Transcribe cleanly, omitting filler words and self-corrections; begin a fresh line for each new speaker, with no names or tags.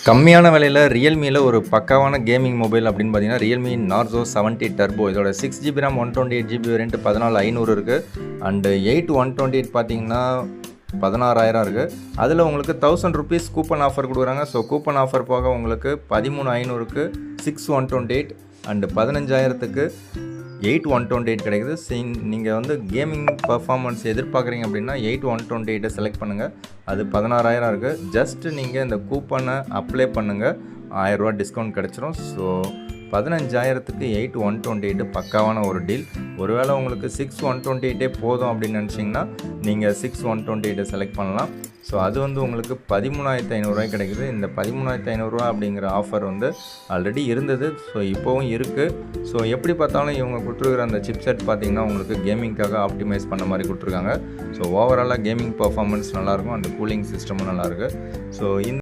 கம்மியான விலையில் ரியல்மியில் ஒரு பக்காவான கேமிங் மொபைல் அப்படின்னு பார்த்தீங்கன்னா ரியல்மி நார்சோ 70 டர்போ. இதோட 6GB RAM 128GB வேரியண்ட் 14500 இருக்குது. அண்டு 128 பார்த்தீங்கன்னா 16000 இருக்குது. அதில் உங்களுக்கு 1000 rupees கூப்பன் ஆஃபர் கொடுக்குறாங்க. ஸோ கூப்பன் ஆஃபர் போக உங்களுக்கு 13500க்கு 6128 அண்டு 15000க்கு 8128 கிடைக்குது. நீங்கள் வந்து கேமிங் பர்ஃபார்மன்ஸ் எதிர்பார்க்குறீங்க அப்படின்னா 8128 செலக்ட் பண்ணுங்கள். அது 16000 இருக்குது. ஜஸ்ட்டு நீங்கள் இந்த கூப்பனை அப்ளை பண்ணுங்கள், 1000 டிஸ்கவுண்ட் கிடச்சிரும். ஸோ 15000க்கு 8128 பக்காவான ஒரு டீல். ஒருவேளை உங்களுக்கு 6128 போதும் அப்படின்னு நினச்சிங்கன்னா நீங்கள் 6128 செலக்ட் பண்ணலாம். ஸோ அது வந்து உங்களுக்கு 13500 கிடைக்குது. இந்த 13500 அப்படிங்கிற ஆஃபர் வந்து ஆல்ரெடி இருந்தது, ஸோ இப்போவும் இருக்குது. ஸோ எப்படி பார்த்தாலும் இவங்க கொடுத்துருக்குற அந்த சிப்செட் பார்த்திங்கன்னா உங்களுக்கு கேமிங்காக ஆப்டிமைஸ் பண்ண மாதிரி கொடுத்துருக்காங்க. ஸோ ஓவராலாக கேமிங் பர்ஃபார்மன்ஸ் நல்லாயிருக்கும், அந்த கூலிங் சிஸ்டமும் நல்லாயிருக்கு. ஸோ இந்த